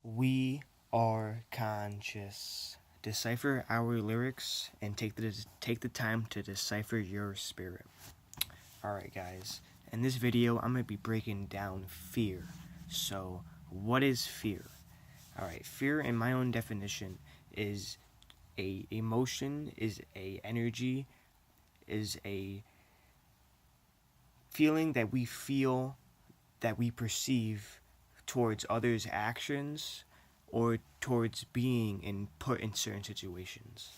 We are conscious. Decipher our lyrics and take the time to decipher your spirit. Alright, guys. In this video, I'm going to be breaking down fear. So, what is fear? Alright, fear, in my own definition, is a emotion, is a energy, is a feeling that we feel, that we perceive towards others' actions or towards being put in certain situations.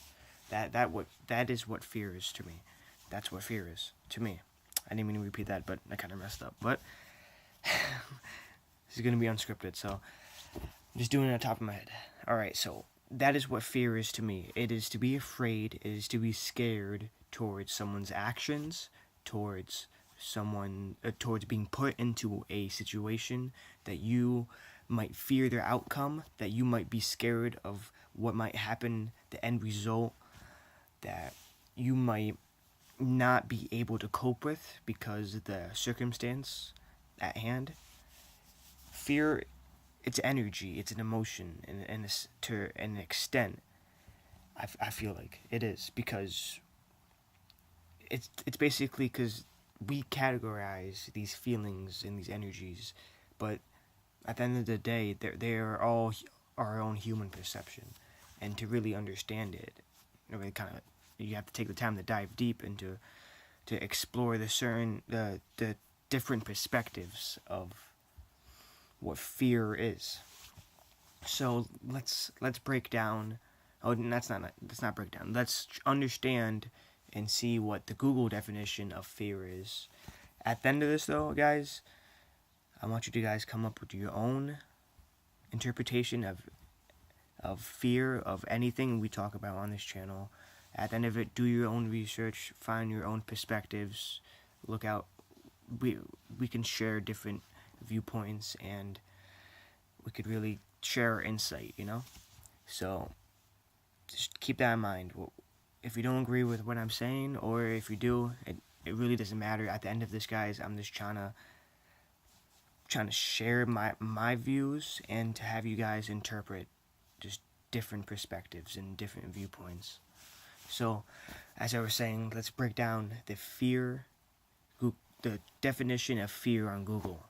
That is what fear is to me. That's what fear is to me. I didn't mean to repeat that, but I kind of messed up. But this is gonna be unscripted, so I'm just doing it on top of my head. All right, so that is what fear is to me. It is to be afraid. It is to be scared towards someone's actions, towards towards being put into a situation that you might fear their outcome, that you might be scared of what might happen, the end result, that you might not be able to cope with because of the circumstance at hand. Fear, it's energy, it's an emotion, and to an extent, I feel like it is, because it's basically because we categorize these feelings and these energies, but at the end of the day, they are all our own human perception, and to really understand it, really you have to take the time to dive deep into to explore the different perspectives of what fear is. So let's break down. Oh, that's not break down. Let's understand and see what the Google definition of fear is. At the end of this, though, guys, I want you to guys come up with your own interpretation of fear, of anything we talk about on this channel. At the end of it, do your own research, find your own perspectives, look out. We can share different viewpoints, and we could really share insight, So just keep that in mind. If you don't agree with what I'm saying, or if you do, it really doesn't matter. At the end of this, guys, I'm just trying to share my views and to have you guys interpret just different perspectives and different viewpoints. So, as I was saying, let's break down the definition of fear on Google.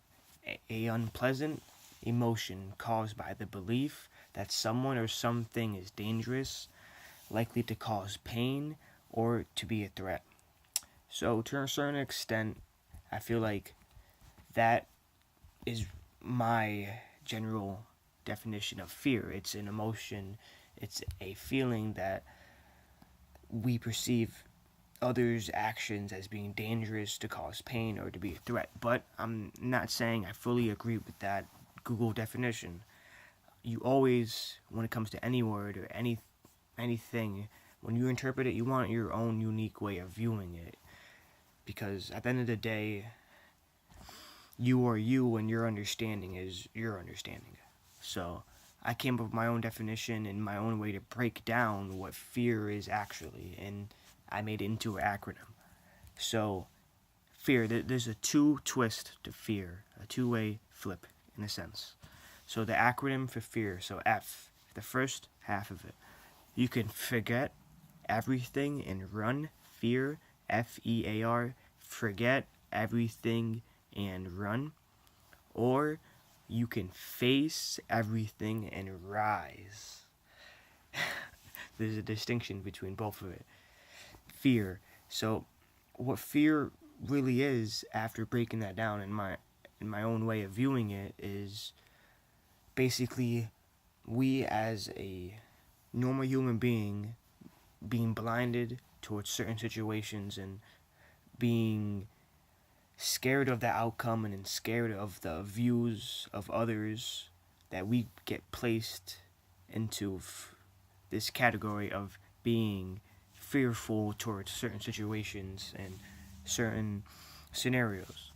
A unpleasant emotion caused by the belief that someone or something is dangerous, likely to cause pain, or to be a threat. So, to a certain extent, I feel like that is my general definition of fear. It's an emotion, it's a feeling that we perceive others' actions as being dangerous, to cause pain, or to be a threat. But I'm not saying I fully agree with that Google definition. You always, when it comes to any word or anything, when you interpret it, you want your own unique way of viewing it. Because at the end of the day, you are you, and your understanding is your understanding. So I came up with my own definition and my own way to break down what fear is actually, and I made it into an acronym. So fear, there's a twist to fear, a two-way flip in a sense. So the acronym for fear, so F, the first half of it, you can forget everything and run. Fear, F.E.A.R, forget everything and run. Or you can face everything and rise. There's a distinction between both of it. Fear. So what fear really is, after breaking that down in my own way of viewing it, is basically we as a normal human being being blinded towards certain situations and being scared of the outcome and scared of the views of others, that we get placed into this category of being fearful towards certain situations and certain scenarios.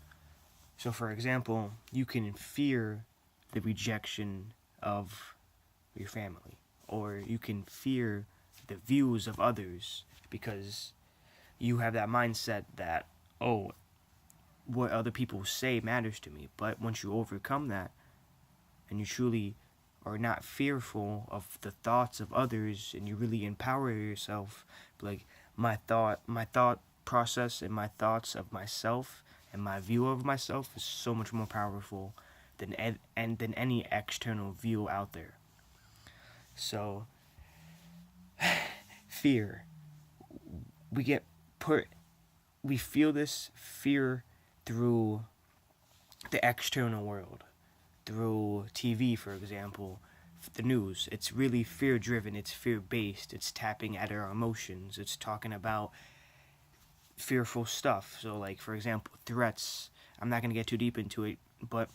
So, for example, you can fear the rejection of your family, or you can fear the views of others because you have that mindset that, oh, what other people say matters to me. But once you overcome that and you truly are not fearful of the thoughts of others, and you really empower yourself, like my thought process and my thoughts of myself and my view of myself is so much more powerful than any external view out there. So fear, we get put we feel this fear through the external world, through TV, for example, the news. It's really fear driven, it's fear based, it's tapping at our emotions, it's talking about fearful stuff. So, like, for example, threats. I'm not going to get too deep into it, but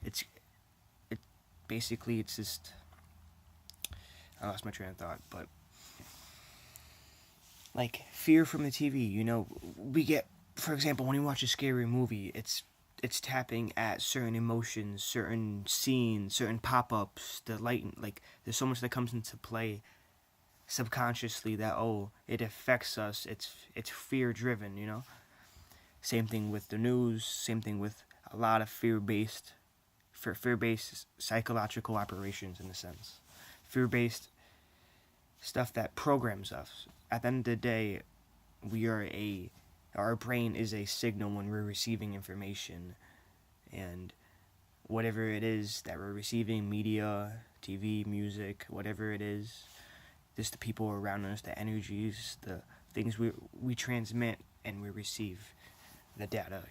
it's it basically it's just I lost my train of thought, but like fear from the TV. We get, for example, when you watch a scary movie, it's tapping at certain emotions, certain scenes, certain pop-ups, the light, like there's so much that comes into play subconsciously that it affects us. It's fear driven. Same thing with the news, same thing with a lot of fear-based psychological operations, in a sense. Fear-based stuff that programs us. At the end of the day, our brain is a signal when we're receiving information, and whatever it is that we're receiving, media, TV, music, whatever it is, just the people around us, the energies, the things we transmit and we receive, the data.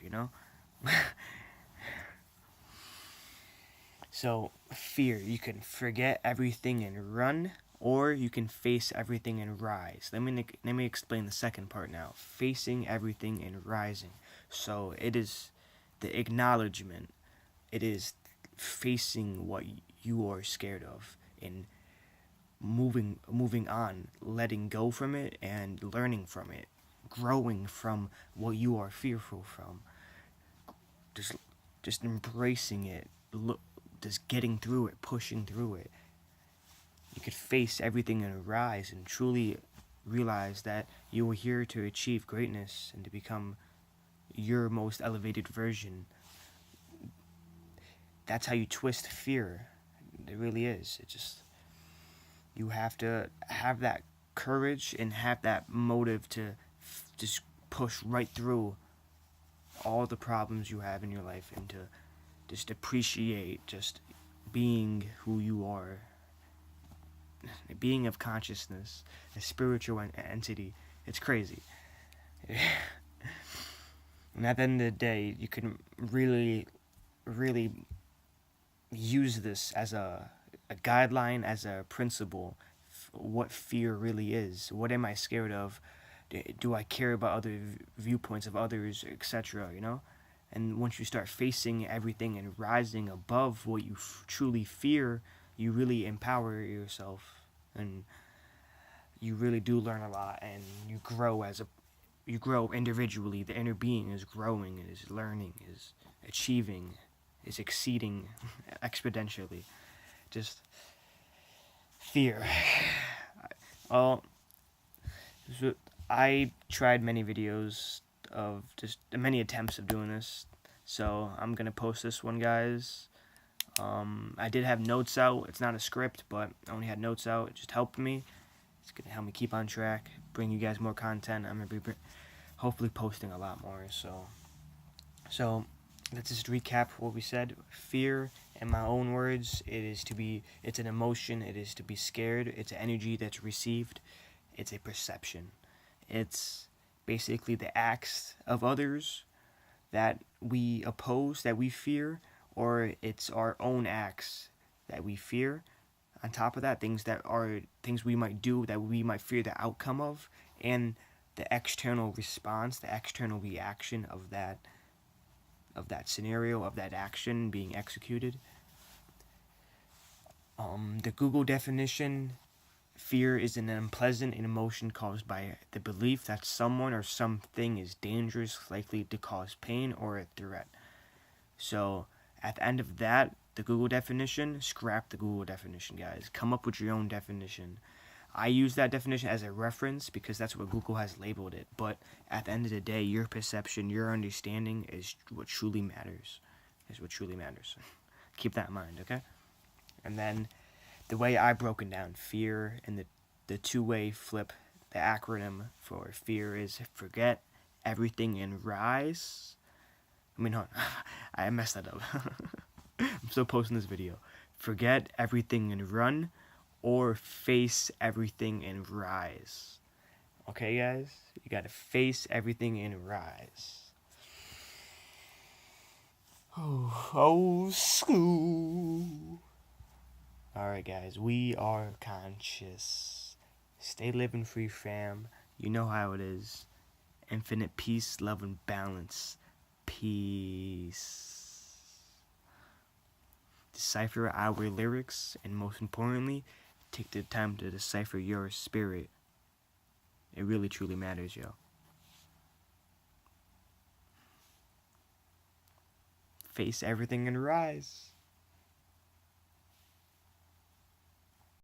So, fear, you can forget everything and run, or you can face everything and rise. Let me explain the second part now. Facing everything and rising. So, it is the acknowledgement. It is facing what you are scared of and moving on, letting go from it and learning from it, growing from what you are fearful from. Just embracing it, just getting through it, pushing through it. You could face everything and rise and truly realize that you are here to achieve greatness and to become your most elevated version. That's how you twist fear. It really is. You have to have that courage and have that motive to just push right through all the problems you have in your life and to just appreciate just being who you are, a being of consciousness, a spiritual entity. It's crazy. And at the end of the day, you can really, really use this as a guideline, as a principle, what fear really is. What am I scared of? Do I care about other viewpoints of others, etc., And once you start facing everything and rising above what you truly fear, you really empower yourself, and you really do learn a lot, and you grow individually. The inner being is growing, and is learning, is achieving, is exceeding exponentially. Just fear. Well, so I tried many videos of just many attempts of doing this, so I'm gonna post this one, guys. I did have notes out. It's not a script, but I only had notes out. It just helped me. It's gonna help me keep on track, bring you guys more content. I'm gonna be hopefully posting a lot more. So let's just recap what we said. Fear, in my own words, it's an emotion. It is to be scared. It's an energy that's received. It's a perception. It's basically the acts of others that we oppose, that we fear, or it's our own acts that we fear. On top of that, things we might do that we might fear the outcome of, and the external response, the external reaction of that scenario, of that action being executed. The Google definition: fear is an unpleasant emotion caused by the belief that someone or something is dangerous, likely to cause pain, or a threat. So, at the end of that, the Google definition, scrap the Google definition, guys. Come up with your own definition. I use that definition as a reference because that's what Google has labeled it. But at the end of the day, your perception, your understanding is what truly matters. Keep that in mind, okay? And then the way I broken down fear and the two-way flip, the acronym for fear is forget everything and rise. I mean, hold on. I messed that up. I'm still posting this video. Forget everything and run, or face everything and rise. Okay, guys? You gotta face everything and rise. Oh, school. Alright, guys, we are conscious. Stay living free, fam. You know how it is. Infinite peace, love, and balance. Peace. Decipher our lyrics, and most importantly, take the time to decipher your spirit. It really truly matters, yo. Face everything and rise.